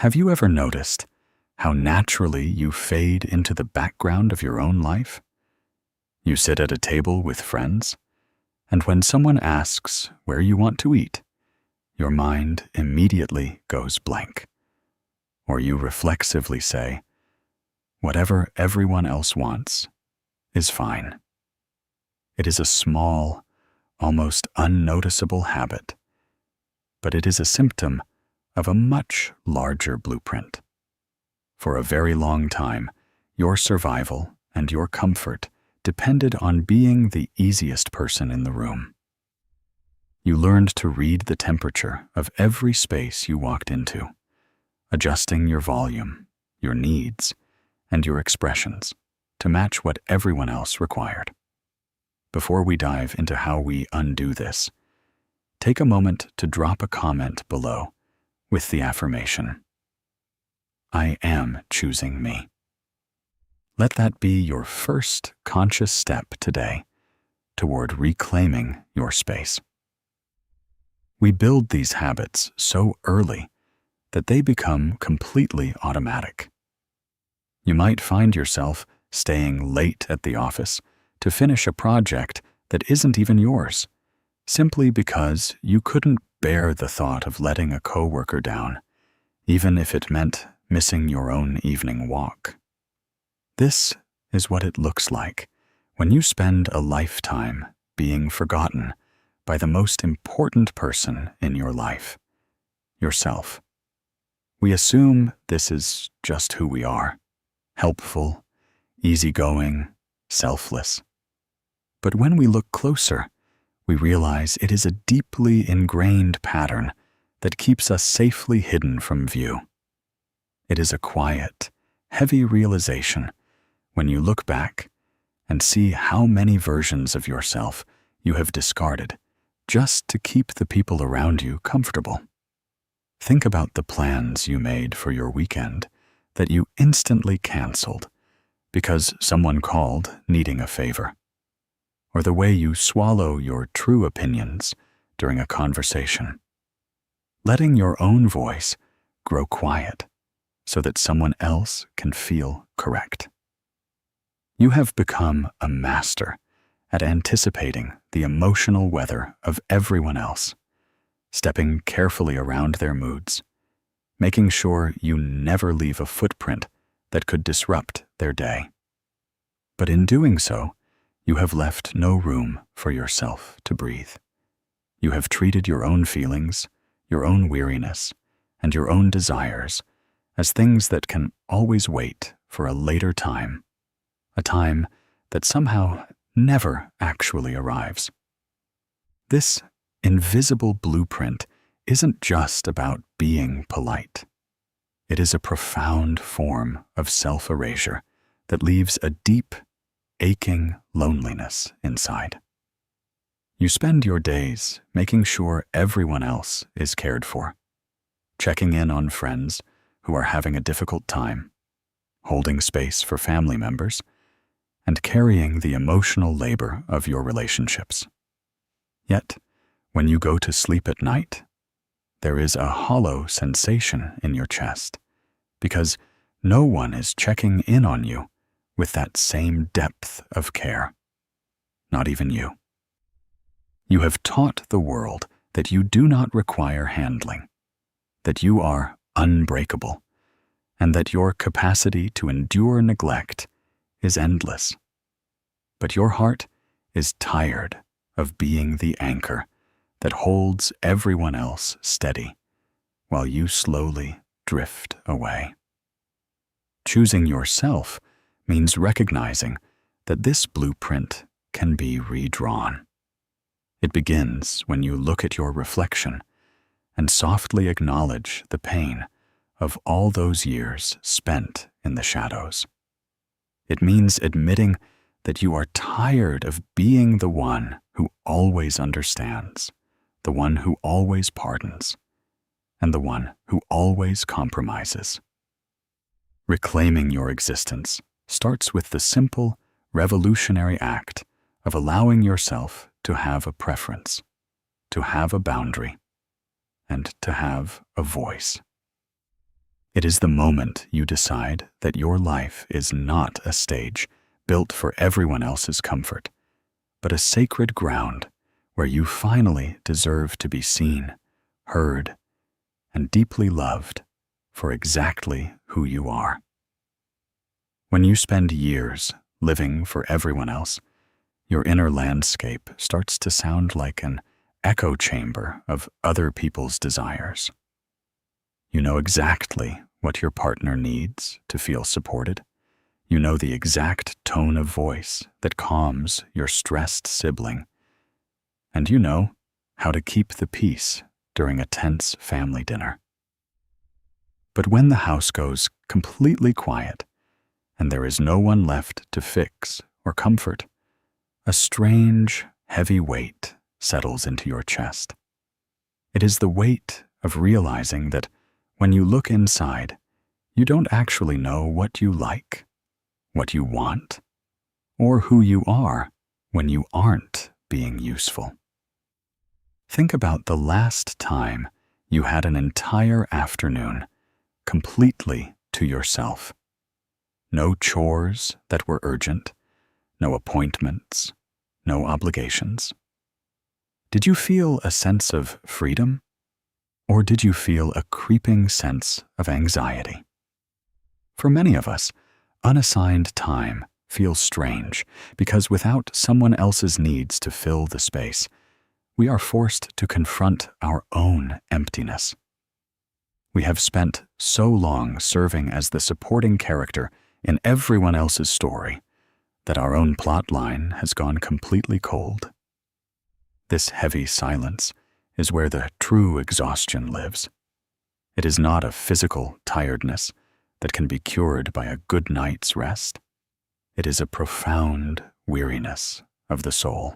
Have you ever noticed how naturally you fade into the background of your own life? You sit at a table with friends, and when someone asks where you want to eat, your mind immediately goes blank. Or you reflexively say, "Whatever everyone else wants is fine." It is a small, almost unnoticeable habit, but it is a symptom of a much larger blueprint. For a very long time, your survival and your comfort depended on being the easiest person in the room. You learned to read the temperature of every space you walked into, adjusting your volume, your needs, and your expressions to match what everyone else required. Before we dive into how we undo this, take a moment to drop a comment below with the affirmation, "I am choosing me." Let that be your first conscious step today toward reclaiming your space. We build these habits so early that they become completely automatic. You might find yourself staying late at the office to finish a project that isn't even yours, simply because you couldn't bear the thought of letting a coworker down, even if it meant missing your own evening walk. This is what it looks like when you spend a lifetime being forgotten by the most important person in your life, yourself. We assume this is just who we are, helpful, easygoing, selfless. But when we look closer, we realize it is a deeply ingrained pattern that keeps us safely hidden from view. It is a quiet, heavy realization when you look back and see how many versions of yourself you have discarded just to keep the people around you comfortable. Think about the plans you made for your weekend that you instantly canceled because someone called needing a favor, or the way you swallow your true opinions during a conversation. Letting your own voice grow quiet so that someone else can feel correct. You have become a master at anticipating the emotional weather of everyone else, stepping carefully around their moods, making sure you never leave a footprint that could disrupt their day. But in doing so, you have left no room for yourself to breathe. You have treated your own feelings, your own weariness, and your own desires as things that can always wait for a later time, a time that somehow never actually arrives. This invisible blueprint isn't just about being polite. It is a profound form of self-erasure that leaves a deep, aching loneliness inside. You spend your days making sure everyone else is cared for, checking in on friends who are having a difficult time, holding space for family members, and carrying the emotional labor of your relationships. Yet, when you go to sleep at night, there is a hollow sensation in your chest because no one is checking in on you with that same depth of care. Not even you. You have taught the world that you do not require handling, that you are unbreakable, and that your capacity to endure neglect is endless. But your heart is tired of being the anchor that holds everyone else steady while you slowly drift away. Choosing yourself means recognizing that this blueprint can be redrawn. It begins when you look at your reflection and softly acknowledge the pain of all those years spent in the shadows. It means admitting that you are tired of being the one who always understands, the one who always pardons, and the one who always compromises. Reclaiming your existence starts with the simple, revolutionary act of allowing yourself to have a preference, to have a boundary, and to have a voice. It is the moment you decide that your life is not a stage built for everyone else's comfort, but a sacred ground where you finally deserve to be seen, heard, and deeply loved for exactly who you are. When you spend years living for everyone else, your inner landscape starts to sound like an echo chamber of other people's desires. You know exactly what your partner needs to feel supported. You know the exact tone of voice that calms your stressed sibling. And you know how to keep the peace during a tense family dinner. But when the house goes completely quiet and there is no one left to fix or comfort, a strange, heavy weight settles into your chest. It is the weight of realizing that when you look inside, you don't actually know what you like, what you want, or who you are when you aren't being useful. Think about the last time you had an entire afternoon completely to yourself. No chores that were urgent, no appointments, no obligations. Did you feel a sense of freedom, or did you feel a creeping sense of anxiety? For many of us, unassigned time feels strange because without someone else's needs to fill the space, we are forced to confront our own emptiness. We have spent so long serving as the supporting character in everyone else's story that our own plot line has gone completely cold. This heavy silence is where the true exhaustion lives. It is not a physical tiredness that can be cured by a good night's rest. It is a profound weariness of the soul.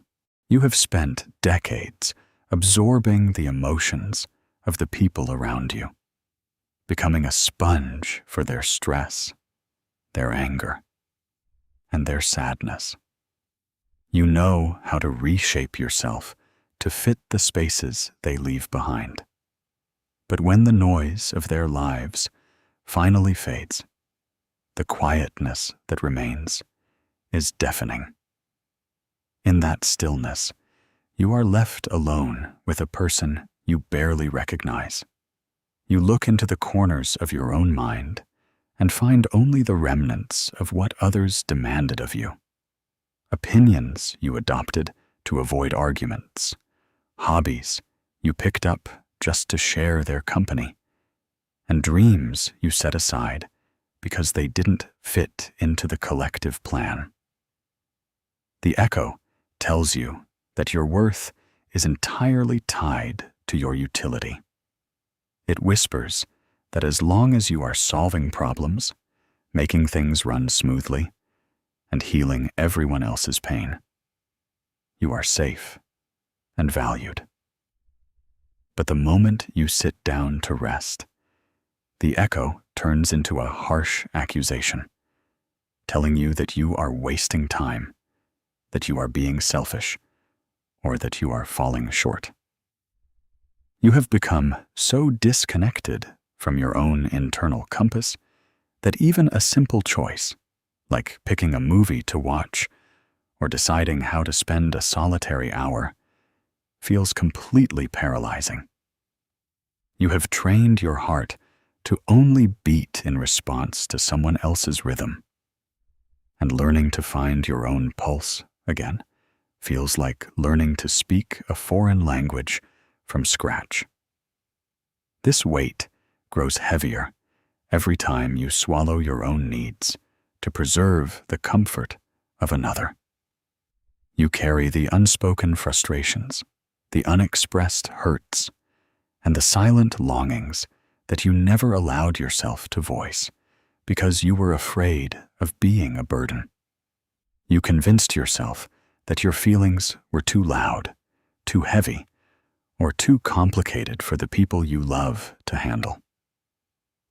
You have spent decades absorbing the emotions of the people around you, becoming a sponge for their stress, their anger, and their sadness. You know how to reshape yourself to fit the spaces they leave behind. But when the noise of their lives finally fades, the quietness that remains is deafening. In that stillness, you are left alone with a person you barely recognize. You look into the corners of your own mind and find only the remnants of what others demanded of you. Opinions you adopted to avoid arguments, hobbies you picked up just to share their company, and dreams you set aside because they didn't fit into the collective plan. The echo tells you that your worth is entirely tied to your utility. It whispers that as long as you are solving problems, making things run smoothly, and healing everyone else's pain, you are safe and valued. But the moment you sit down to rest, the echo turns into a harsh accusation, telling you that you are wasting time, that you are being selfish, or that you are falling short. You have become so disconnected from your own internal compass that even a simple choice, like picking a movie to watch or deciding how to spend a solitary hour, feels completely paralyzing. You have trained your heart to only beat in response to someone else's rhythm, and learning to find your own pulse again feels like learning to speak a foreign language from scratch. This weight grows heavier every time you swallow your own needs to preserve the comfort of another. You carry the unspoken frustrations, the unexpressed hurts, and the silent longings that you never allowed yourself to voice because you were afraid of being a burden. You convinced yourself that your feelings were too loud, too heavy, or too complicated for the people you love to handle.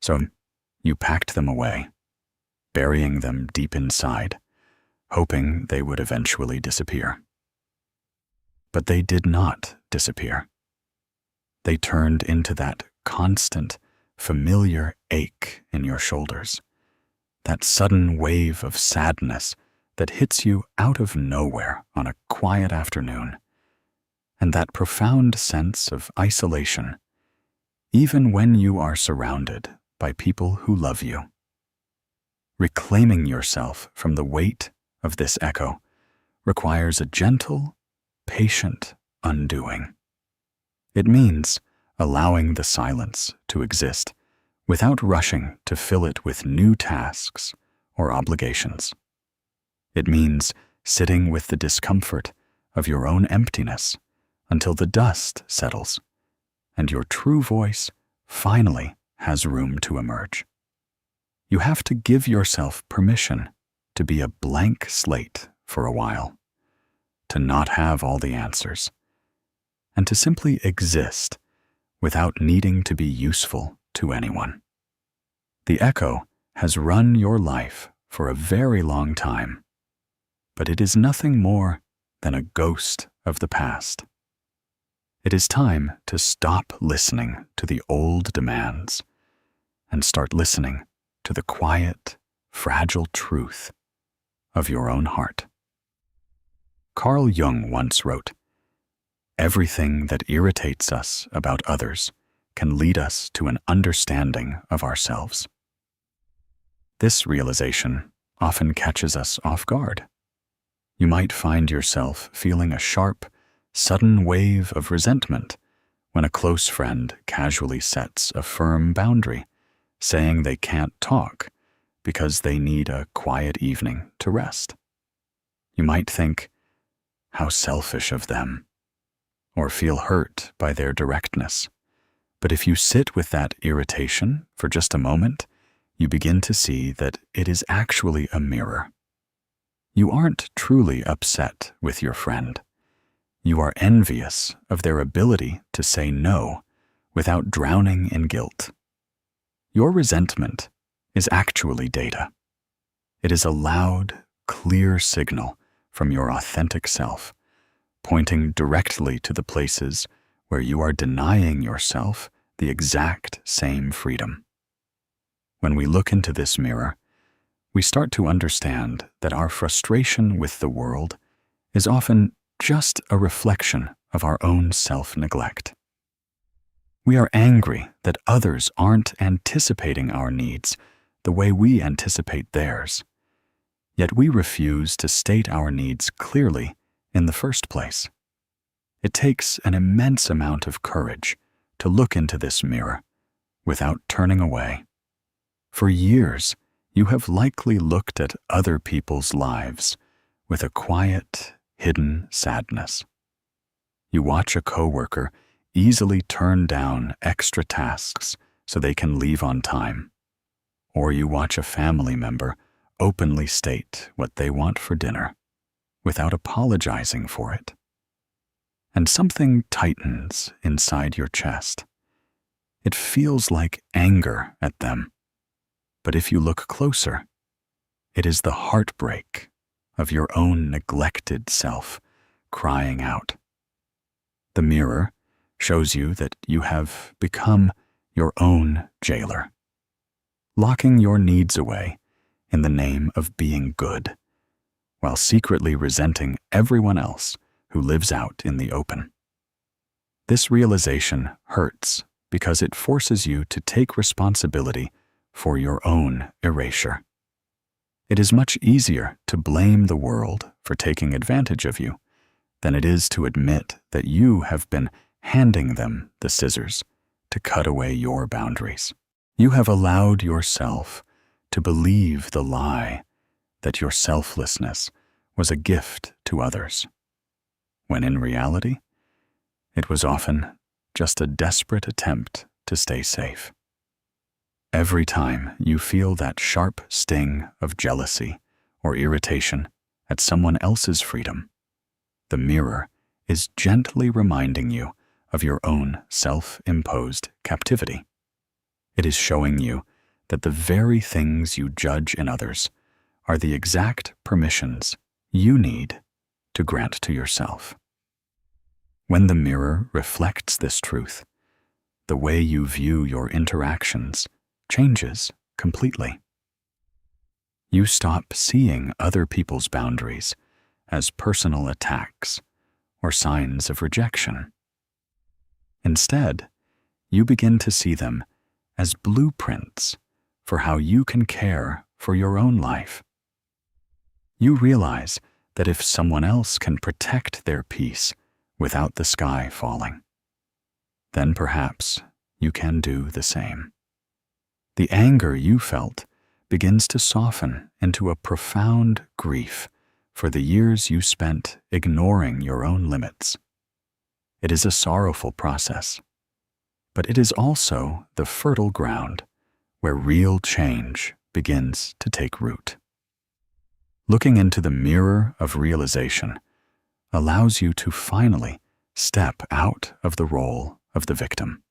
So you packed them away, burying them deep inside, hoping they would eventually disappear. But they did not disappear. They turned into that constant, familiar ache in your shoulders, that sudden wave of sadness that hits you out of nowhere on a quiet afternoon, and that profound sense of isolation, even when you are surrounded by people who love you. Reclaiming yourself from the weight of this echo requires a gentle, patient undoing. It means allowing the silence to exist without rushing to fill it with new tasks or obligations. It means sitting with the discomfort of your own emptiness until the dust settles and your true voice finally has room to emerge. You have to give yourself permission to be a blank slate for a while, to not have all the answers, and to simply exist without needing to be useful to anyone. The echo has run your life for a very long time, but it is nothing more than a ghost of the past. It is time to stop listening to the old demands and start listening to the quiet, fragile truth of your own heart. Carl Jung once wrote, "Everything that irritates us about others can lead us to an understanding of ourselves." This realization often catches us off guard. You might find yourself feeling a sharp, sudden wave of resentment when a close friend casually sets a firm boundary, saying they can't talk because they need a quiet evening to rest. You might think, "How selfish of them," or feel hurt by their directness. But if you sit with that irritation for just a moment, you begin to see that it is actually a mirror. You aren't truly upset with your friend. You are envious of their ability to say no without drowning in guilt. Your resentment is actually data. It is a loud, clear signal from your authentic self, pointing directly to the places where you are denying yourself the exact same freedom. When we look into this mirror, we start to understand that our frustration with the world is often just a reflection of our own self-neglect. We are angry that others aren't anticipating our needs the way we anticipate theirs, yet we refuse to state our needs clearly in the first place. It takes an immense amount of courage to look into this mirror without turning away. For years, you have likely looked at other people's lives with a quiet, hidden sadness. You watch a coworker easily turn down extra tasks so they can leave on time, or you watch a family member openly state what they want for dinner without apologizing for it. And something tightens inside your chest. It feels like anger at them. But if you look closer, it is the heartbreak of your own neglected self crying out. The mirror shows you that you have become your own jailer, locking your needs away in the name of being good, while secretly resenting everyone else who lives out in the open. This realization hurts because it forces you to take responsibility for your own erasure. It is much easier to blame the world for taking advantage of you than it is to admit that you have been handing them the scissors to cut away your boundaries. You have allowed yourself to believe the lie that your selflessness was a gift to others, when in reality, it was often just a desperate attempt to stay safe. Every time you feel that sharp sting of jealousy or irritation at someone else's freedom, the mirror is gently reminding you of your own self-imposed captivity. It is showing you that the very things you judge in others are the exact permissions you need to grant to yourself. When the mirror reflects this truth, the way you view your interactions changes completely. You stop seeing other people's boundaries as personal attacks or signs of rejection. Instead, you begin to see them as blueprints for how you can care for your own life. You realize that if someone else can protect their peace without the sky falling, then perhaps you can do the same. The anger you felt begins to soften into a profound grief for the years you spent ignoring your own limits. It is a sorrowful process, but it is also the fertile ground where real change begins to take root. Looking into the mirror of realization allows you to finally step out of the role of the victim.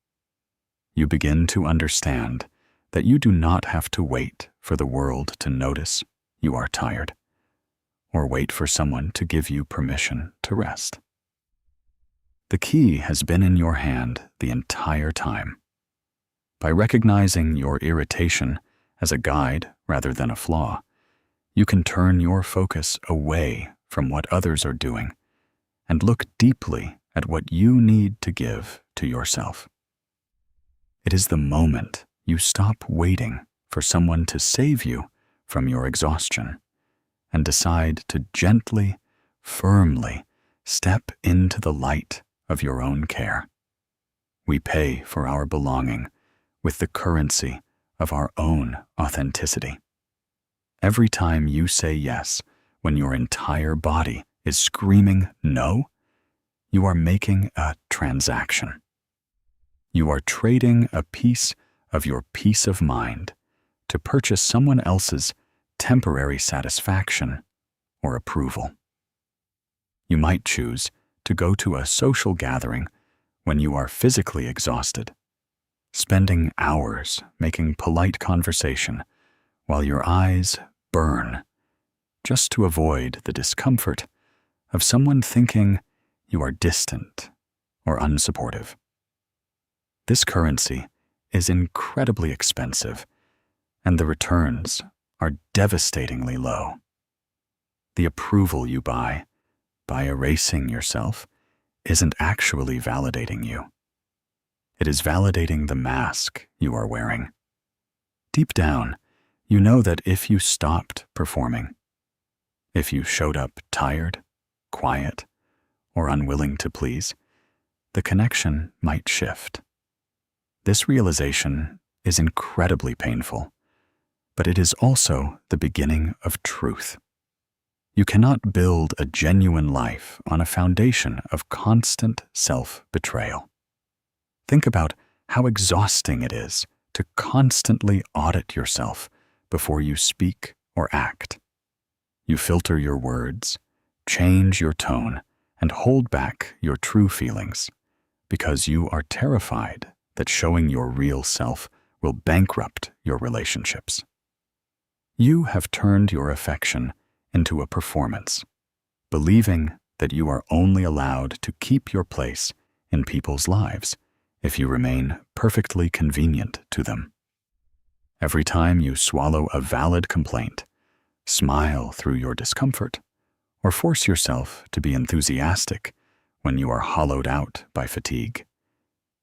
You begin to understand that you do not have to wait for the world to notice you are tired, or wait for someone to give you permission to rest. The key has been in your hand the entire time. By recognizing your irritation as a guide rather than a flaw, you can turn your focus away from what others are doing and look deeply at what you need to give to yourself. It is the moment you stop waiting for someone to save you from your exhaustion and decide to gently, firmly step into the light of your own care. We pay for our belonging with the currency of our own authenticity. Every time you say yes when your entire body is screaming no, you are making a transaction. You are trading a piece of your peace of mind to purchase someone else's temporary satisfaction or approval. You might choose to go to a social gathering when you are physically exhausted, spending hours making polite conversation while your eyes burn, just to avoid the discomfort of someone thinking you are distant or unsupportive. This currency is incredibly expensive, and the returns are devastatingly low. The approval you buy by erasing yourself isn't actually validating you. It is validating the mask you are wearing. Deep down, you know that if you stopped performing, if you showed up tired, quiet, or unwilling to please, the connection might shift. This realization is incredibly painful, but it is also the beginning of truth. You cannot build a genuine life on a foundation of constant self-betrayal. Think about how exhausting it is to constantly audit yourself before you speak or act. You filter your words, change your tone, and hold back your true feelings because you are terrified that showing your real self will bankrupt your relationships. You have turned your affection into a performance, believing that you are only allowed to keep your place in people's lives if you remain perfectly convenient to them. Every time you swallow a valid complaint, smile through your discomfort, or force yourself to be enthusiastic when you are hollowed out by fatigue,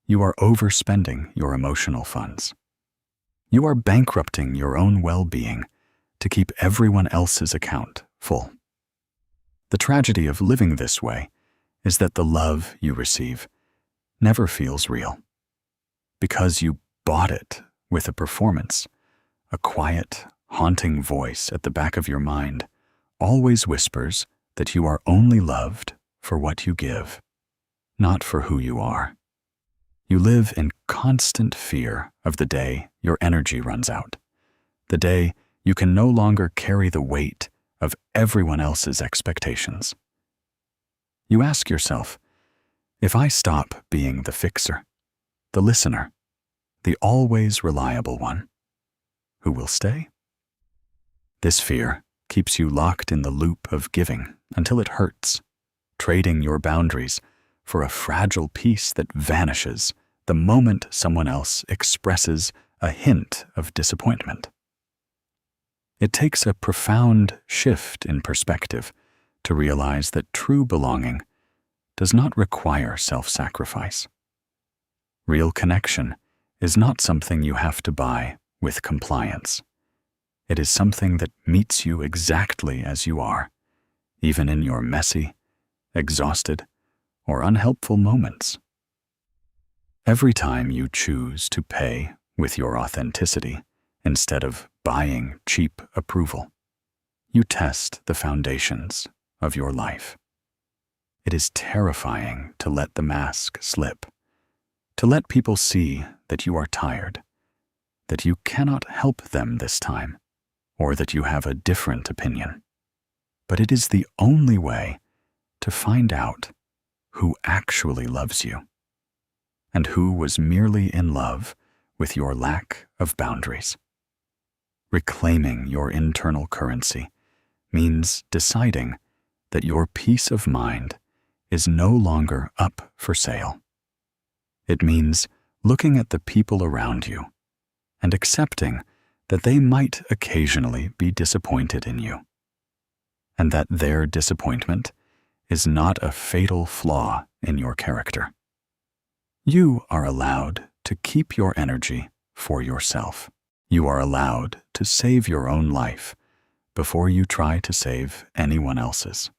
you are overspending your emotional funds. You are bankrupting your own well-being to keep everyone else's account full. The tragedy of living this way is that the love you receive never feels real, because you bought it with a performance. A quiet, haunting voice at the back of your mind always whispers that you are only loved for what you give, not for who you are. You live in constant fear of the day your energy runs out, the day you can no longer carry the weight of everyone else's expectations. You ask yourself, if I stop being the fixer, the listener, the always reliable one, who will stay? This fear keeps you locked in the loop of giving until it hurts, trading your boundaries for a fragile peace that vanishes the moment someone else expresses a hint of disappointment. It takes a profound shift in perspective to realize that true belonging does not require self-sacrifice. Real connection is not something you have to buy with compliance. It is something that meets you exactly as you are, even in your messy, exhausted, or unhelpful moments. Every time you choose to pay with your authenticity instead of buying cheap approval, you test the foundations of your life. It is terrifying to let the mask slip, to let people see that you are tired, that you cannot help them this time, or that you have a different opinion. But it is the only way to find out who actually loves you and who was merely in love with your lack of boundaries. Reclaiming your internal currency means deciding that your peace of mind is no longer up for sale. It means looking at the people around you and accepting that they might occasionally be disappointed in you, and that their disappointment is not a fatal flaw in your character. You are allowed to keep your energy for yourself. You are allowed to save your own life before you try to save anyone else's.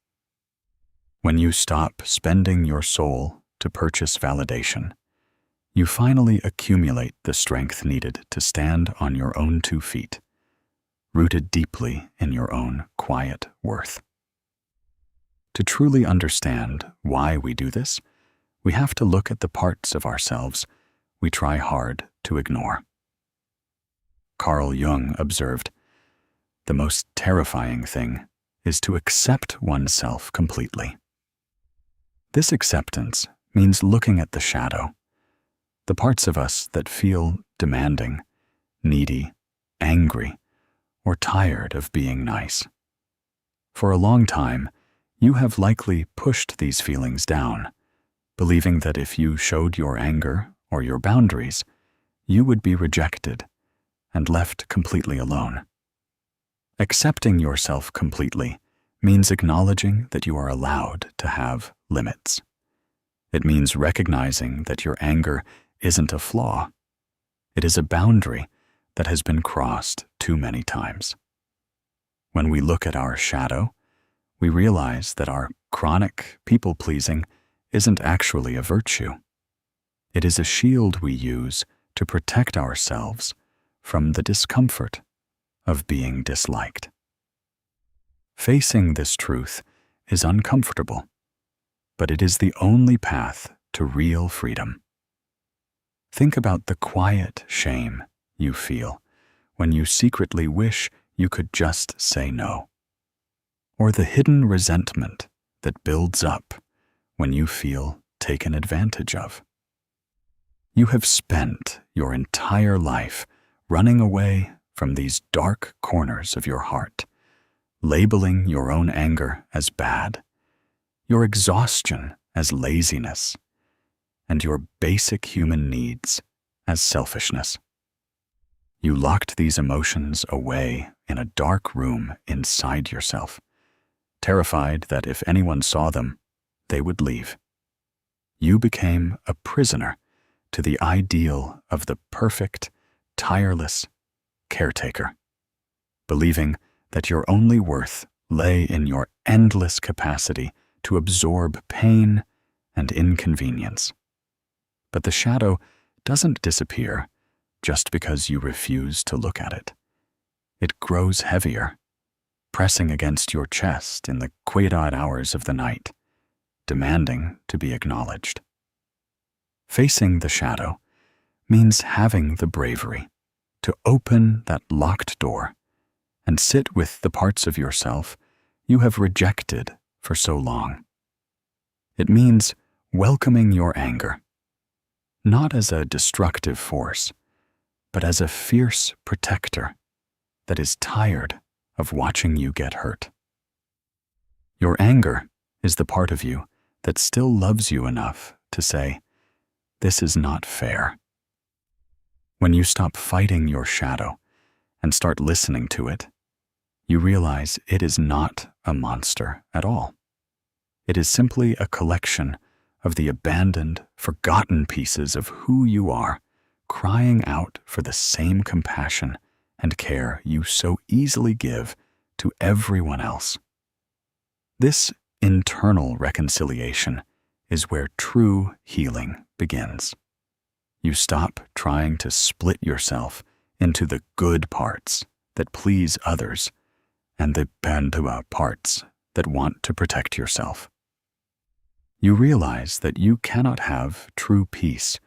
When you stop spending your soul to purchase validation, you finally accumulate the strength needed to stand on your own 2 feet, rooted deeply in your own quiet worth. To truly understand why we do this, we have to look at the parts of ourselves we try hard to ignore. Carl Jung observed, "The most terrifying thing is to accept oneself completely." This acceptance means looking at the shadow, the parts of us that feel demanding, needy, angry, or tired of being nice. For a long time, you have likely pushed these feelings down, believing that if you showed your anger or your boundaries, you would be rejected and left completely alone. Accepting yourself completely means acknowledging that you are allowed to have limits. It means recognizing that your anger isn't a flaw. It is a boundary that has been crossed too many times. When we look at our shadow, we realize that our chronic people-pleasing isn't actually a virtue. It is a shield we use to protect ourselves from the discomfort of being disliked. Facing this truth is uncomfortable, but it is the only path to real freedom. Think about the quiet shame you feel when you secretly wish you could just say no, or the hidden resentment that builds up when you feel taken advantage of. You have spent your entire life running away from these dark corners of your heart, labeling your own anger as bad, your exhaustion as laziness, and your basic human needs as selfishness. You locked these emotions away in a dark room inside yourself, terrified that if anyone saw them, they would leave. You became a prisoner to the ideal of the perfect, tireless caretaker, believing that your only worth lay in your endless capacity to absorb pain and inconvenience. But the shadow doesn't disappear just because you refuse to look at it. It grows heavier, pressing against your chest in the quiet hours of the night, demanding to be acknowledged. Facing the shadow means having the bravery to open that locked door and sit with the parts of yourself you have rejected for so long. It means welcoming your anger, not as a destructive force, but as a fierce protector that is tired of watching you get hurt. Your anger is the part of you that still loves you enough to say, this is not fair. When you stop fighting your shadow and start listening to it, you realize it is not a monster at all. It is simply a collection of the abandoned, forgotten pieces of who you are, crying out for the same compassion and care you so easily give to everyone else. This internal reconciliation is where true healing begins. You stop trying to split yourself into the good parts that please others and the bad parts that want to protect yourself. You realize that you cannot have true peace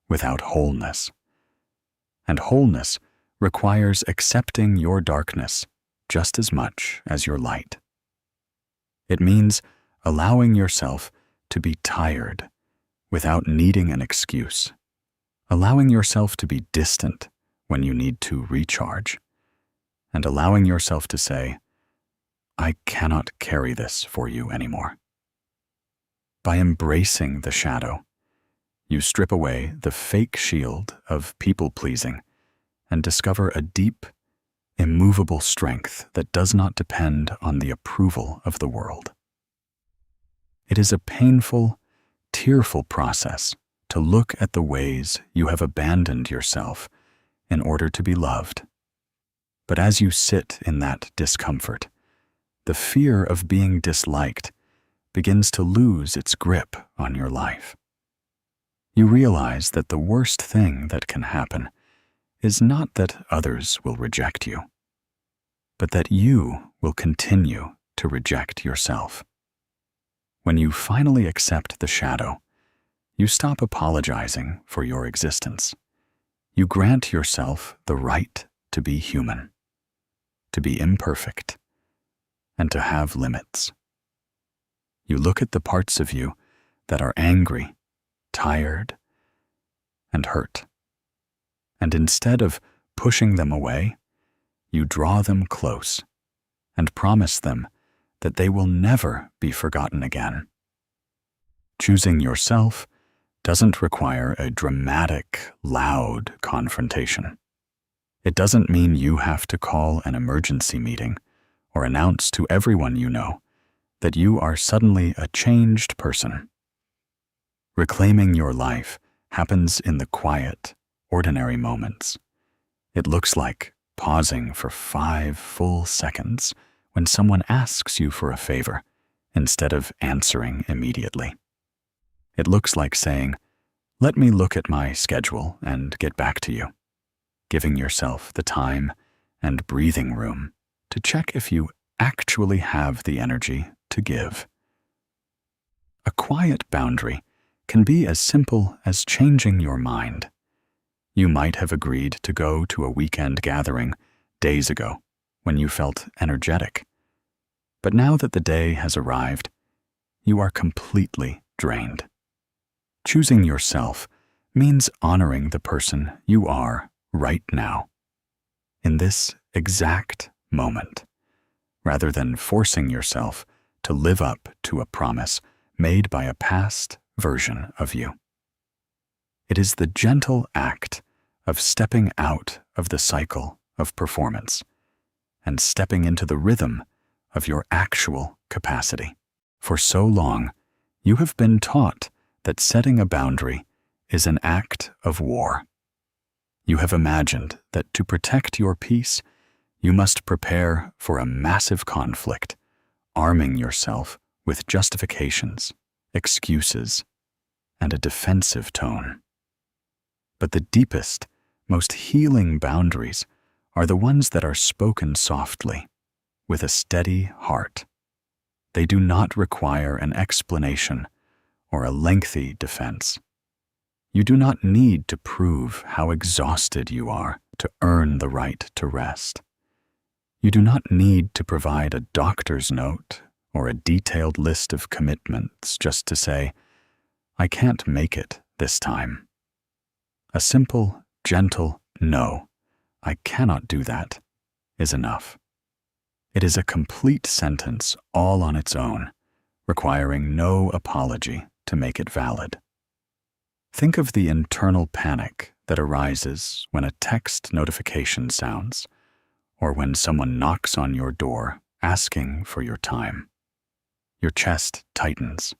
without wholeness, and wholeness requires accepting your darkness just as much as your light. It means allowing yourself to be tired without needing an excuse, allowing yourself to be distant when you need to recharge, and allowing yourself to say, I cannot carry this for you anymore. By embracing the shadow, you strip away the fake shield of people-pleasing and discover a deep, immovable strength that does not depend on the approval of the world. It is a painful, tearful process to look at the ways you have abandoned yourself in order to be loved. But as you sit in that discomfort, the fear of being disliked begins to lose its grip on your life. You realize that the worst thing that can happen is not that others will reject you, but that you will continue to reject yourself. When you finally accept the shadow, you stop apologizing for your existence. You grant yourself the right to be human, to be imperfect, and to have limits. You look at the parts of you that are angry, tired, and hurt, and instead of pushing them away, you draw them close and promise them that they will never be forgotten again. Choosing yourself doesn't require a dramatic, loud confrontation. It doesn't mean you have to call an emergency meeting or announce to everyone you know that you are suddenly a changed person. Reclaiming your life happens in the quiet, ordinary moments. It looks like pausing for 5 full seconds when someone asks you for a favor instead of answering immediately. It looks like saying, "Let me look at my schedule and get back to you," giving yourself the time and breathing room to check if you actually have the energy to give. A quiet boundary can be as simple as changing your mind. You might have agreed to go to a weekend gathering days ago when you felt energetic. But now that the day has arrived, you are completely drained. Choosing yourself means honoring the person you are right now, in this exact moment, rather than forcing yourself to live up to a promise made by a past version of you. It is the gentle act of stepping out of the cycle of performance and stepping into the rhythm of your actual capacity. For so long, you have been taught that setting a boundary is an act of war. You have imagined that to protect your peace, you must prepare for a massive conflict, arming yourself with justifications, excuses, and a defensive tone. But the deepest, most healing boundaries are the ones that are spoken softly, with a steady heart. They do not require an explanation or a lengthy defense. You do not need to prove how exhausted you are to earn the right to rest. You do not need to provide a doctor's note or a detailed list of commitments just to say, "I can't make it this time." A simple, gentle "No, I cannot do that" is enough. It is a complete sentence all on its own, requiring no apology to make it valid. Think of the internal panic that arises when a text notification sounds, or when someone knocks on your door asking for your time. Your chest tightens,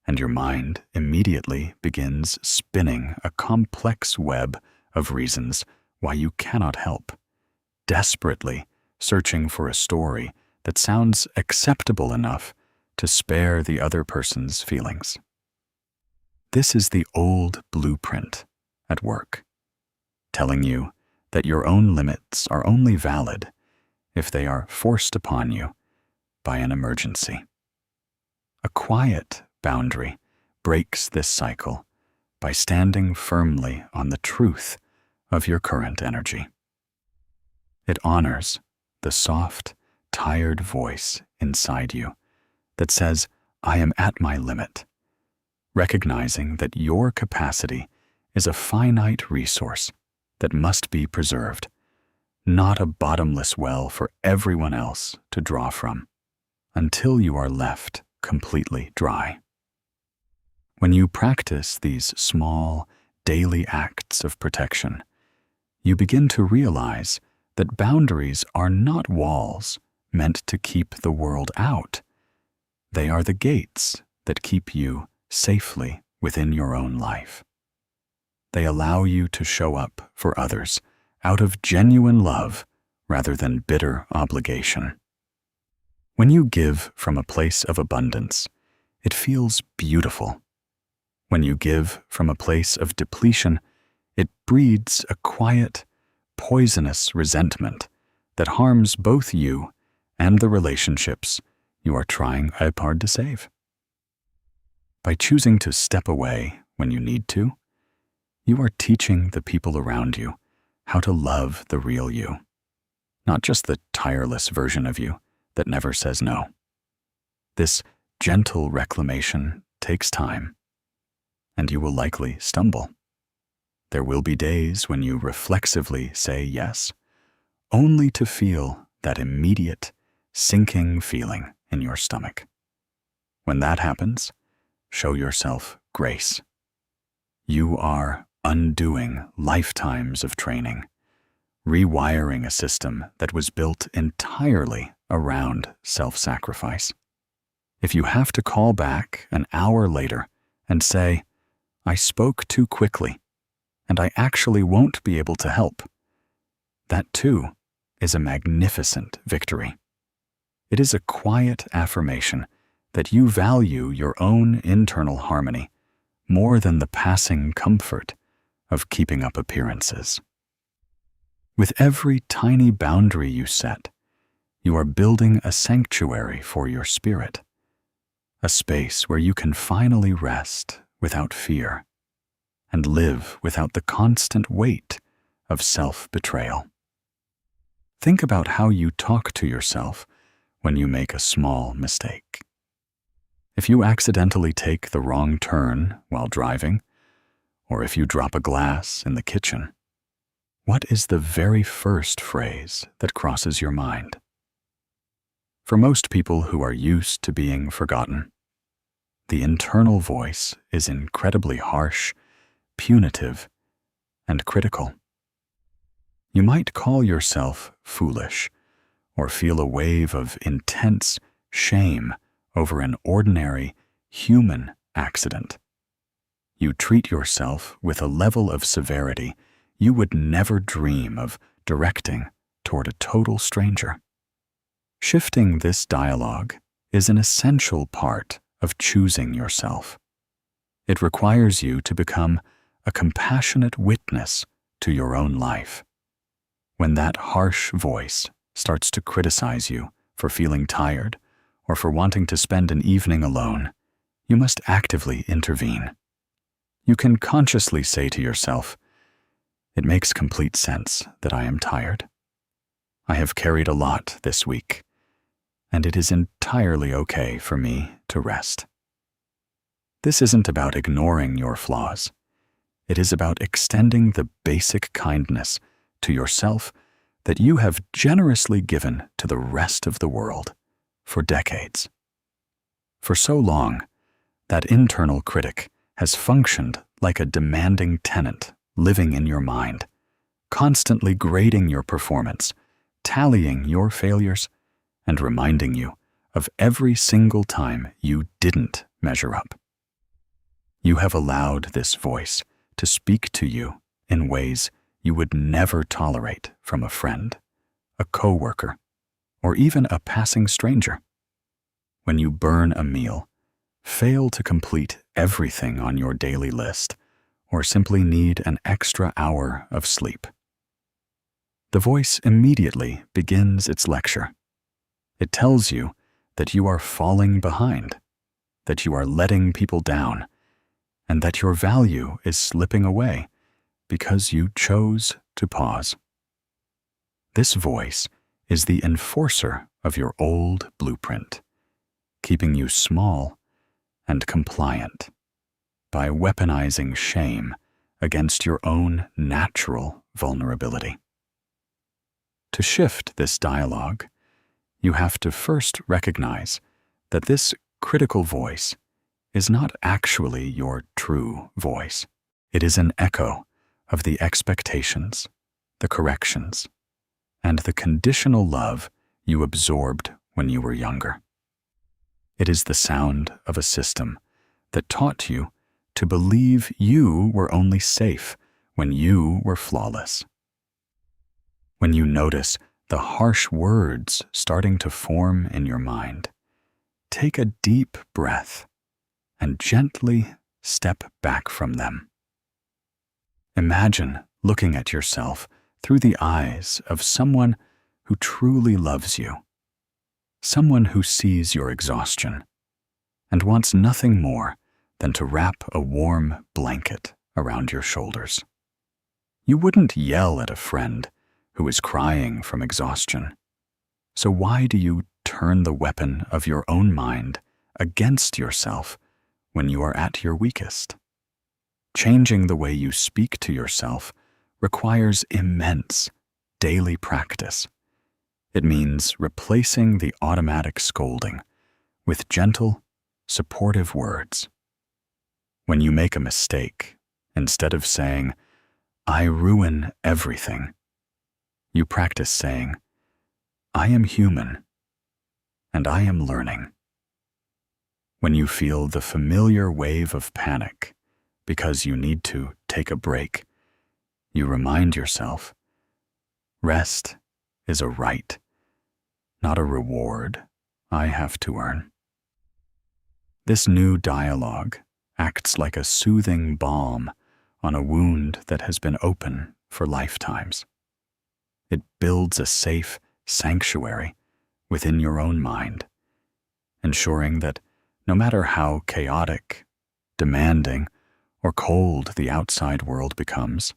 and your mind immediately begins spinning a complex web of reasons why you cannot help, desperately searching for a story that sounds acceptable enough to spare the other person's feelings. This is the old blueprint at work, telling you that your own limits are only valid if they are forced upon you by an emergency. A quiet boundary breaks this cycle by standing firmly on the truth of your current energy. It honors the soft, tired voice inside you that says, "I am at my limit," recognizing that your capacity is a finite resource that must be preserved, not a bottomless well for everyone else to draw from, until you are left completely dry. When you practice these small, daily acts of protection, you begin to realize that boundaries are not walls meant to keep the world out. They are the gates that keep you safely within your own life. They allow you to show up for others out of genuine love rather than bitter obligation. When you give from a place of abundance, it feels beautiful. When you give from a place of depletion, it breeds a quiet, poisonous resentment that harms both you and the relationships you are trying hard to save. By choosing to step away when you need to, you are teaching the people around you how to love the real you, not just the tireless version of you that never says no. This gentle reclamation takes time, and you will likely stumble. There will be days when you reflexively say yes, only to feel that immediate, sinking feeling in your stomach. When that happens, show yourself grace. You are undoing lifetimes of training, rewiring a system that was built entirely around self-sacrifice. If you have to call back an hour later and say, "I spoke too quickly, and I actually won't be able to help," that too is a magnificent victory. It is a quiet affirmation that you value your own internal harmony more than the passing comfort of keeping up appearances. With every tiny boundary you set, you are building a sanctuary for your spirit, a space where you can finally rest without fear and live without the constant weight of self-betrayal. Think about how you talk to yourself when you make a small mistake. If you accidentally take the wrong turn while driving, or if you drop a glass in the kitchen, what is the very first phrase that crosses your mind? For most people who are used to being forgotten, the internal voice is incredibly harsh, punitive, and critical. You might call yourself foolish, or feel a wave of intense shame over an ordinary human accident. You treat yourself with a level of severity you would never dream of directing toward a total stranger. Shifting this dialogue is an essential part of choosing yourself. It requires you to become a compassionate witness to your own life. When that harsh voice starts to criticize you for feeling tired or for wanting to spend an evening alone, you must actively intervene. You can consciously say to yourself, "It makes complete sense that I am tired. I have carried a lot this week, and it is entirely okay for me to rest." This isn't about ignoring your flaws. It is about extending the basic kindness to yourself that you have generously given to the rest of the world for decades. For so long, that internal critic has functioned like a demanding tenant living in your mind, constantly grading your performance, tallying your failures, and reminding you of every single time you didn't measure up. You have allowed this voice to speak to you in ways you would never tolerate from a friend, a coworker, or even a passing stranger. When you burn a meal, fail to complete everything on your daily list, or simply need an extra hour of sleep, the voice immediately begins its lecture. It tells you that you are falling behind, that you are letting people down, and that your value is slipping away because you chose to pause. This voice is the enforcer of your old blueprint, keeping you small and compliant by weaponizing shame against your own natural vulnerability. To shift this dialogue, you have to first recognize that this critical voice is not actually your true voice. It is an echo of the expectations, the corrections, and the conditional love you absorbed when you were younger. It is the sound of a system that taught you to believe you were only safe when you were flawless. When you notice the harsh words starting to form in your mind, take a deep breath and gently step back from them. Imagine looking at yourself through the eyes of someone who truly loves you, someone who sees your exhaustion and wants nothing more than to wrap a warm blanket around your shoulders. You wouldn't yell at a friend who is crying from exhaustion. So why do you turn the weapon of your own mind against yourself when you are at your weakest? Changing the way you speak to yourself requires immense daily practice. It means replacing the automatic scolding with gentle, supportive words. When you make a mistake, instead of saying, "I ruin everything," you practice saying, "I am human, and I am learning." When you feel the familiar wave of panic because you need to take a break, you remind yourself, "Rest is a right, not a reward I have to earn." This new dialogue acts like a soothing balm on a wound that has been open for lifetimes. It builds a safe sanctuary within your own mind, ensuring that no matter how chaotic, demanding, or cold the outside world becomes,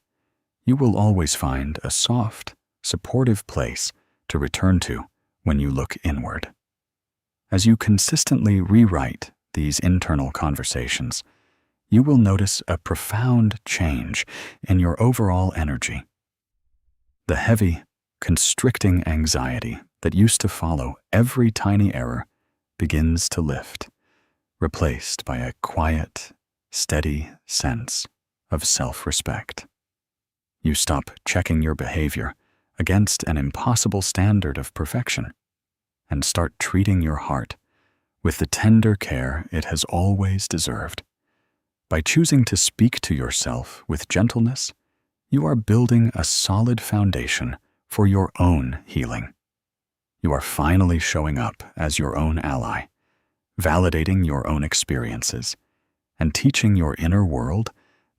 you will always find a soft, supportive place to return to when you look inward. As you consistently rewrite these internal conversations, you will notice a profound change in your overall energy. The heavy, constricting anxiety that used to follow every tiny error begins to lift, replaced by a quiet, steady sense of self-respect. You stop checking your behavior against an impossible standard of perfection and start treating your heart with the tender care it has always deserved. By choosing to speak to yourself with gentleness, you are building a solid foundation for your own healing. You are finally showing up as your own ally, validating your own experiences, and teaching your inner world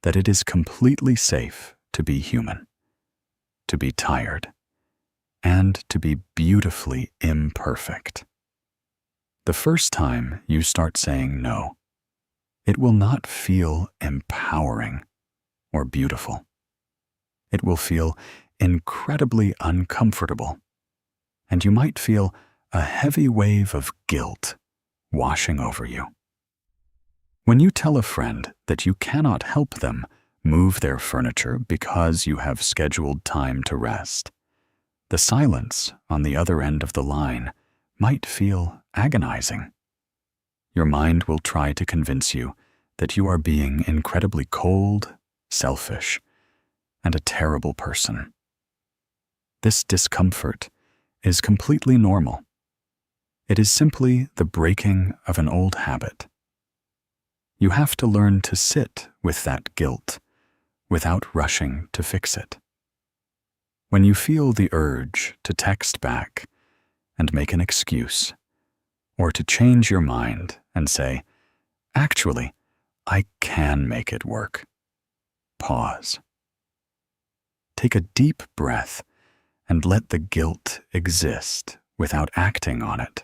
that it is completely safe to be human, to be tired, and to be beautifully imperfect. The first time you start saying no, it will not feel empowering or beautiful. It will feel incredibly uncomfortable, and you might feel a heavy wave of guilt washing over you. When you tell a friend that you cannot help them move their furniture because you have scheduled time to rest, the silence on the other end of the line might feel agonizing. Your mind will try to convince you that you are being incredibly cold, selfish, and a terrible person. This discomfort is completely normal. It is simply the breaking of an old habit. You have to learn to sit with that guilt without rushing to fix it. When you feel the urge to text back and make an excuse, or to change your mind and say, "Actually, I can make it work," pause. Take a deep breath and let the guilt exist without acting on it.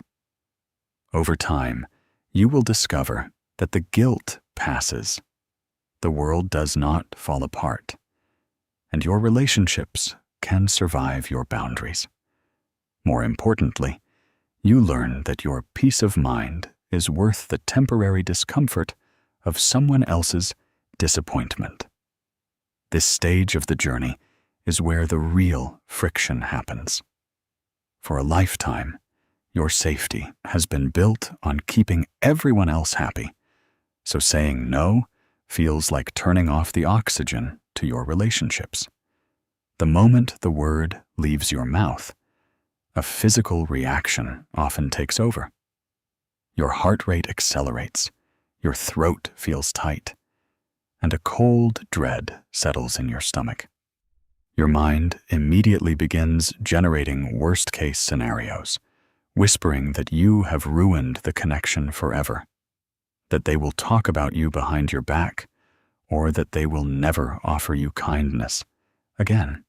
Over time, you will discover that the guilt passes, the world does not fall apart, and your relationships can survive your boundaries. More importantly, you learn that your peace of mind is worth the temporary discomfort of someone else's disappointment. This stage of the journey is where the real friction happens. For a lifetime, your safety has been built on keeping everyone else happy, so saying no feels like turning off the oxygen to your relationships. The moment the word leaves your mouth, a physical reaction often takes over. Your heart rate accelerates, your throat feels tight, and a cold dread settles in your stomach. Your mind immediately begins generating worst-case scenarios, whispering that you have ruined the connection forever, that they will talk about you behind your back, or that they will never offer you kindness again.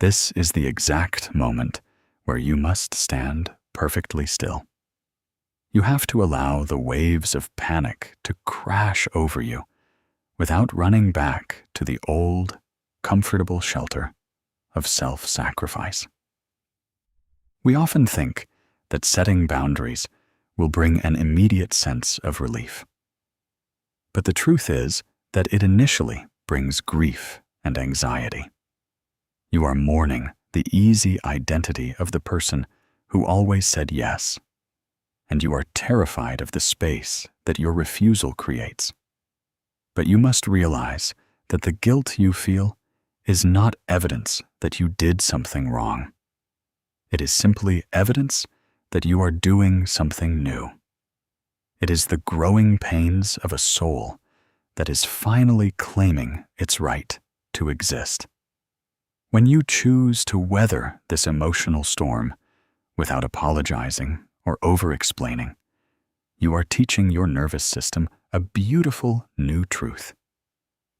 This is the exact moment where you must stand perfectly still. You have to allow the waves of panic to crash over you without running back to the old, comfortable shelter of self-sacrifice. We often think that setting boundaries will bring an immediate sense of relief. But the truth is that it initially brings grief and anxiety. You are mourning the easy identity of the person who always said yes, and you are terrified of the space that your refusal creates. But you must realize that the guilt you feel is not evidence that you did something wrong. It is simply evidence that you are doing something new. It is the growing pains of a soul that is finally claiming its right to exist. When you choose to weather this emotional storm without apologizing or over-explaining, you are teaching your nervous system a beautiful new truth.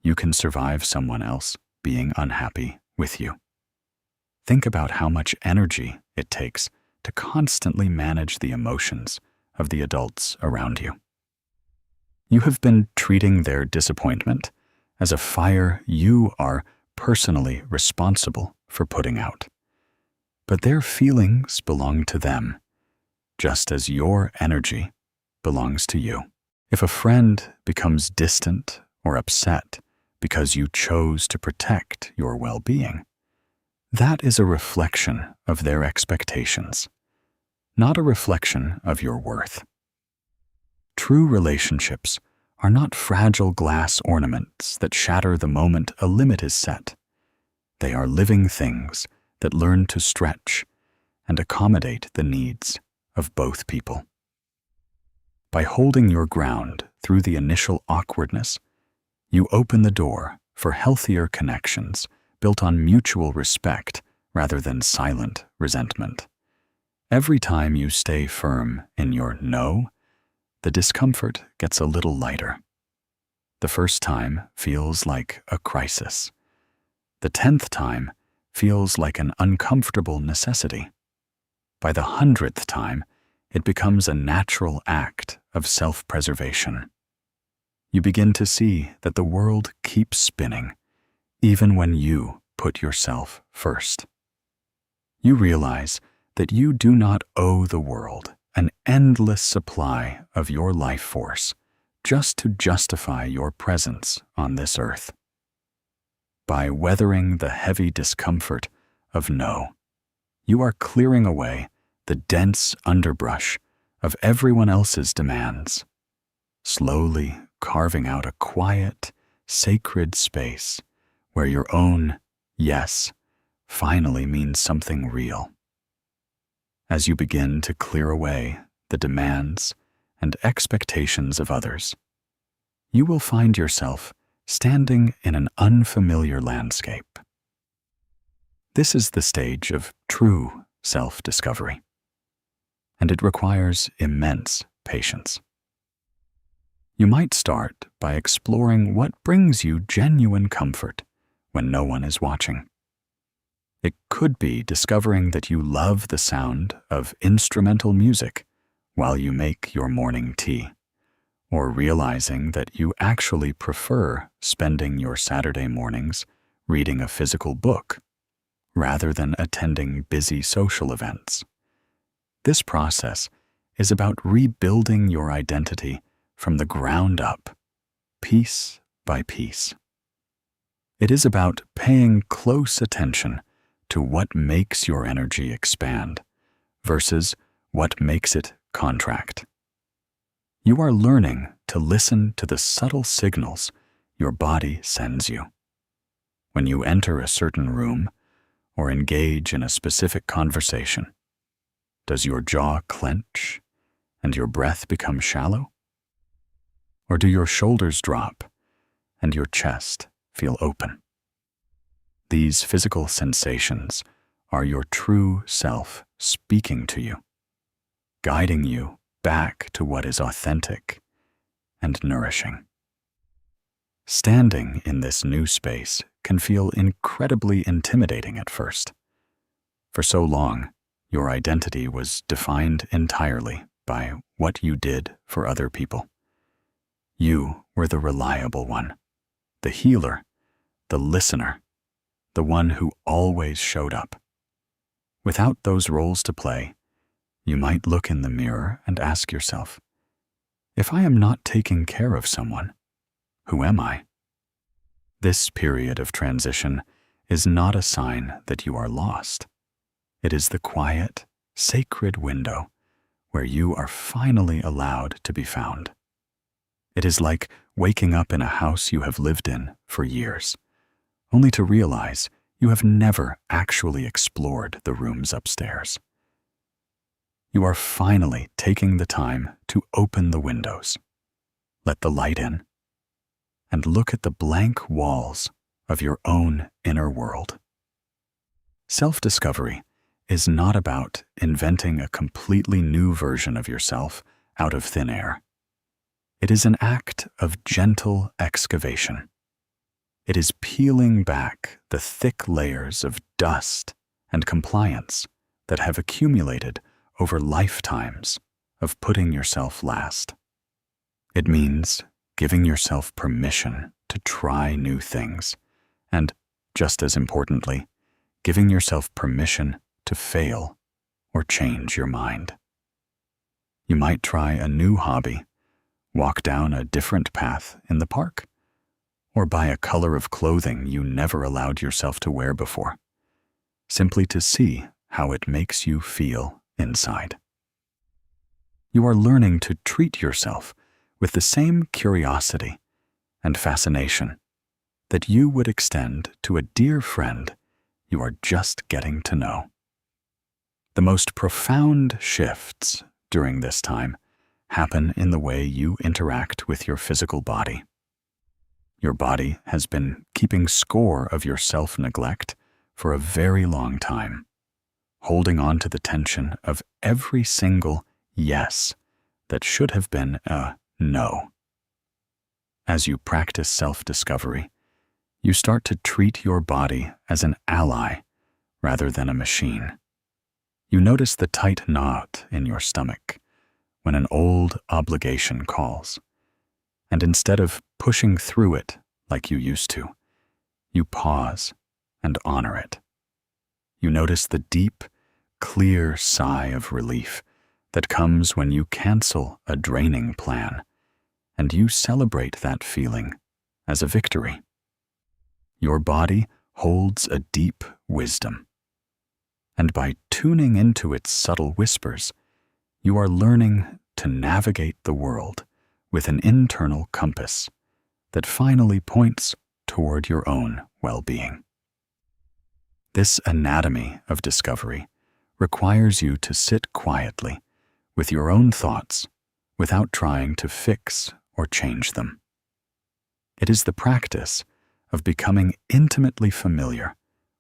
You can survive someone else being unhappy with you. Think about how much energy it takes to constantly manage the emotions of the adults around you. You have been treating their disappointment as a fire you are personally responsible for putting out. But their feelings belong to them, just as your energy belongs to you. If a friend becomes distant or upset because you chose to protect your well-being, that is a reflection of their expectations, not a reflection of your worth. True relationships are not fragile glass ornaments that shatter the moment a limit is set. They are living things that learn to stretch and accommodate the needs of both people. By holding your ground through the initial awkwardness, you open the door for healthier connections built on mutual respect rather than silent resentment. Every time you stay firm in your no, the discomfort gets a little lighter. The first time feels like a crisis. The 10th time feels like an uncomfortable necessity. By the 100th time, it becomes a natural act of self-preservation. You begin to see that the world keeps spinning, even when you put yourself first. You realize that you do not owe the world an endless supply of your life force just to justify your presence on this earth. By weathering the heavy discomfort of no, you are clearing away the dense underbrush of everyone else's demands. Slowly carving out a quiet, sacred space where your own yes finally means something real. As you begin to clear away the demands and expectations of others, you will find yourself standing in an unfamiliar landscape. This is the stage of true self-discovery, and it requires immense patience. You might start by exploring what brings you genuine comfort when no one is watching. It could be discovering that you love the sound of instrumental music while you make your morning tea, or realizing that you actually prefer spending your Saturday mornings reading a physical book rather than attending busy social events. This process is about rebuilding your identity from the ground up, piece by piece. It is about paying close attention to what makes your energy expand versus what makes it contract. You are learning to listen to the subtle signals your body sends you. When you enter a certain room or engage in a specific conversation, does your jaw clench and your breath become shallow? Or do your shoulders drop and your chest feel open? These physical sensations are your true self speaking to you, guiding you back to what is authentic and nourishing. Standing in this new space can feel incredibly intimidating at first. For so long, your identity was defined entirely by what you did for other people. You were the reliable one, the healer, the listener, the one who always showed up. Without those roles to play, you might look in the mirror and ask yourself, if I am not taking care of someone, who am I? This period of transition is not a sign that you are lost. It is the quiet, sacred window where you are finally allowed to be found. It is like waking up in a house you have lived in for years, only to realize you have never actually explored the rooms upstairs. You are finally taking the time to open the windows, let the light in, and look at the blank walls of your own inner world. Self-discovery is not about inventing a completely new version of yourself out of thin air. It is an act of gentle excavation. It is peeling back the thick layers of dust and compliance that have accumulated over lifetimes of putting yourself last. It means giving yourself permission to try new things, and, just as importantly, giving yourself permission to fail or change your mind. You might try a new hobby, walk down a different path in the park, or buy a color of clothing you never allowed yourself to wear before, simply to see how it makes you feel inside. You are learning to treat yourself with the same curiosity and fascination that you would extend to a dear friend you are just getting to know. The most profound shifts during this time happen in the way you interact with your physical body. Your body has been keeping score of your self-neglect for a very long time, holding on to the tension of every single yes that should have been a no. As you practice self-discovery, you start to treat your body as an ally rather than a machine. You notice the tight knot in your stomach when an old obligation calls, and instead of pushing through it like you used to, you pause and honor it. You notice the deep, clear sigh of relief that comes when you cancel a draining plan, and you celebrate that feeling as a victory. Your body holds a deep wisdom, and by tuning into its subtle whispers, you are learning to navigate the world with an internal compass that finally points toward your own well-being. This anatomy of discovery requires you to sit quietly with your own thoughts without trying to fix or change them. It is the practice of becoming intimately familiar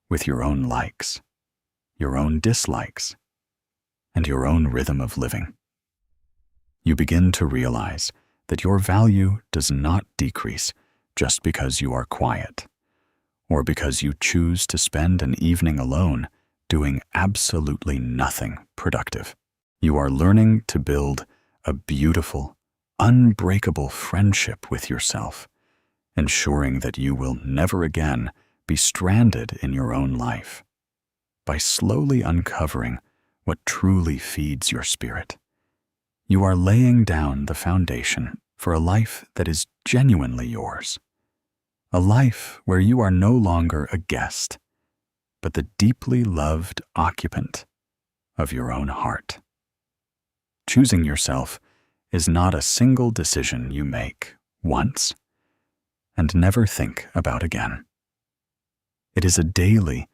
with your own likes, your own dislikes, and your own rhythm of living. You begin to realize that your value does not decrease just because you are quiet, or because you choose to spend an evening alone doing absolutely nothing productive. You are learning to build a beautiful, unbreakable friendship with yourself, ensuring that you will never again be stranded in your own life. By slowly uncovering what truly feeds your spirit, you are laying down the foundation for a life that is genuinely yours. A life where you are no longer a guest, but the deeply loved occupant of your own heart. Choosing yourself is not a single decision you make once and never think about again. It is a daily,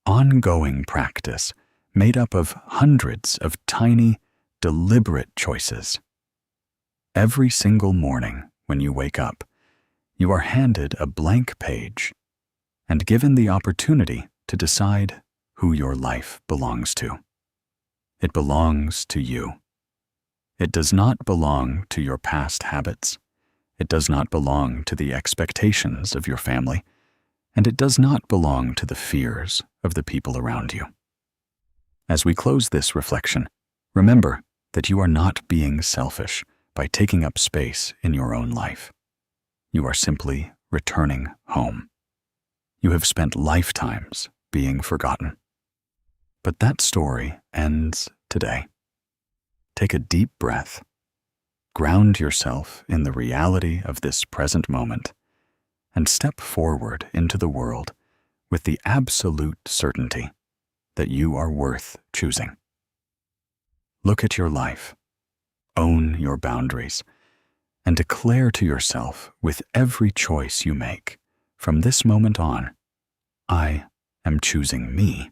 ongoing practice made up of hundreds of tiny, deliberate choices. Every single morning when you wake up, you are handed a blank page and given the opportunity to decide who your life belongs to. It belongs to you. It does not belong to your past habits. It does not belong to the expectations of your family, and it does not belong to the fears of the people around you. As we close this reflection, remember that you are not being selfish by taking up space in your own life. You are simply returning home. You have spent lifetimes being forgotten. But that story ends today. Take a deep breath. Ground yourself in the reality of this present moment and step forward into the world with the absolute certainty that you are worth choosing. Look at your life, own your boundaries, and declare to yourself with every choice you make, from this moment on, I am choosing me.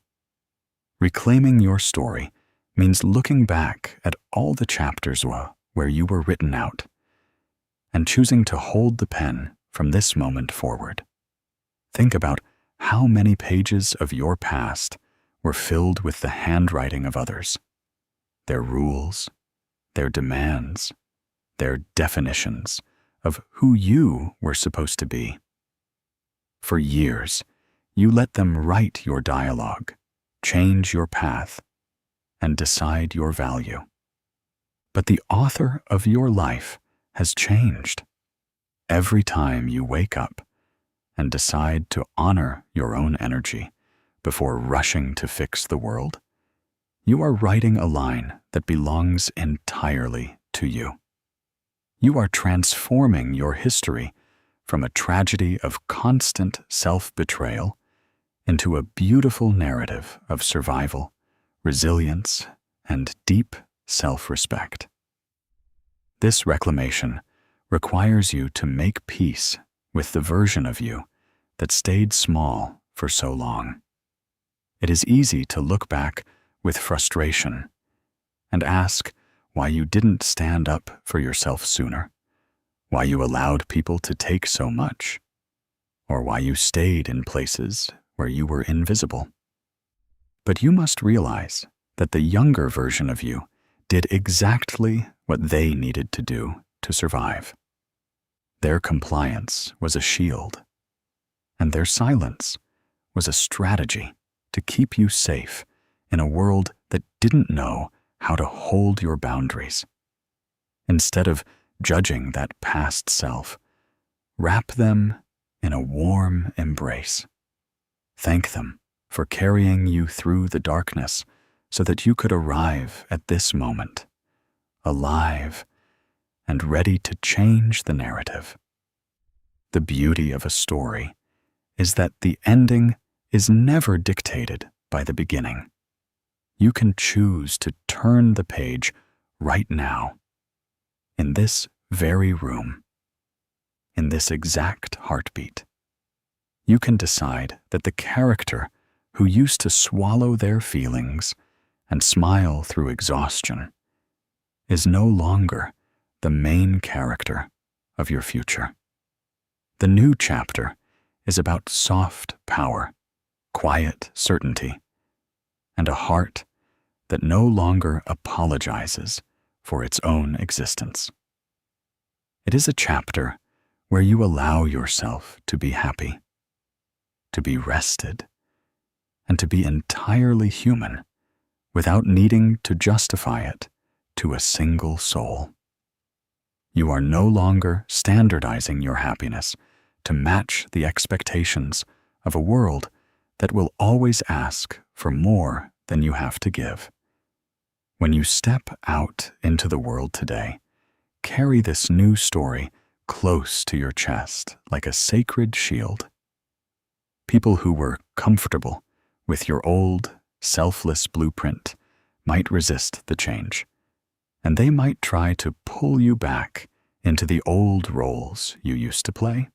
Reclaiming your story means looking back at all the chapters where you were written out and choosing to hold the pen from this moment forward. Think about how many pages of your past were filled with the handwriting of others, their rules, their demands, their definitions of who you were supposed to be. For years, you let them write your dialogue, change your path, and decide your value. But the author of your life has changed. Every time you wake up and decide to honor your own energy before rushing to fix the world, you are writing a line that belongs entirely to you. You are transforming your history from a tragedy of constant self-betrayal into a beautiful narrative of survival, resilience, and deep self-respect. This reclamation requires you to make peace with the version of you that stayed small for so long. It is easy to look back with frustration and ask why you didn't stand up for yourself sooner, why you allowed people to take so much, or why you stayed in places where you were invisible. But you must realize that the younger version of you did exactly what they needed to do to survive. Their compliance was a shield, and their silence was a strategy to keep you safe in a world that didn't know how to hold your boundaries. Instead of judging that past self, wrap them in a warm embrace. Thank them for carrying you through the darkness so that you could arrive at this moment, alive and ready to change the narrative. The beauty of a story is that the ending is never dictated by the beginning. You can choose to turn the page right now, in this very room, in this exact heartbeat, you can decide that the character who used to swallow their feelings and smile through exhaustion is no longer the main character of your future. The new chapter is about soft power, quiet certainty, and a heart that no longer apologizes for its own existence. It is a chapter where you allow yourself to be happy, to be rested, and to be entirely human without needing to justify it to a single soul. You are no longer standardizing your happiness to match the expectations of a world that will always ask for more than you have to give. When you step out into the world today, carry this new story close to your chest like a sacred shield. People who were comfortable with your old, selfless blueprint might resist the change, and they might try to pull you back into the old roles you used to play.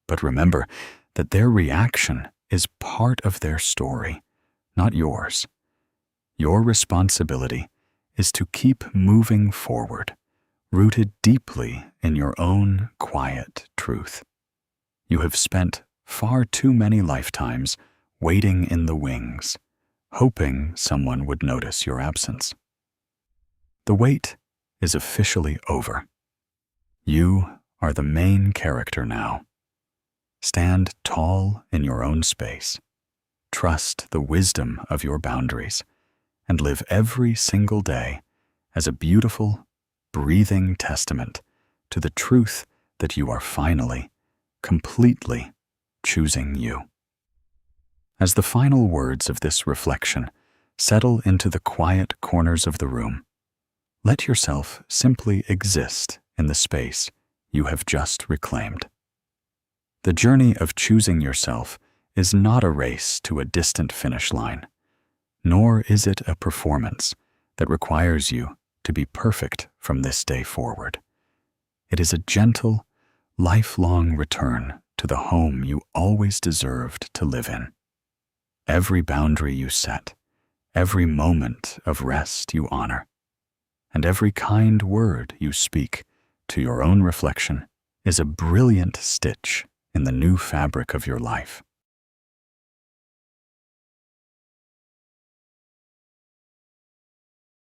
But remember that their reaction is part of their story, not yours. Your responsibility is to keep moving forward, rooted deeply in your own quiet truth. You have spent far too many lifetimes waiting in the wings, hoping someone would notice your absence. The wait is officially over. You are the main character now. Stand tall in your own space. Trust the wisdom of your boundaries and live every single day as a beautiful, breathing testament to the truth that you are finally, completely choosing you. As the final words of this reflection settle into the quiet corners of the room, let yourself simply exist in the space you have just reclaimed. The journey of choosing yourself is not a race to a distant finish line, nor is it a performance that requires you to be perfect from this day forward. It is a gentle, lifelong return to the home you always deserved to live in. Every boundary you set, every moment of rest you honor, and every kind word you speak to your own reflection is a brilliant stitch in the new fabric of your life.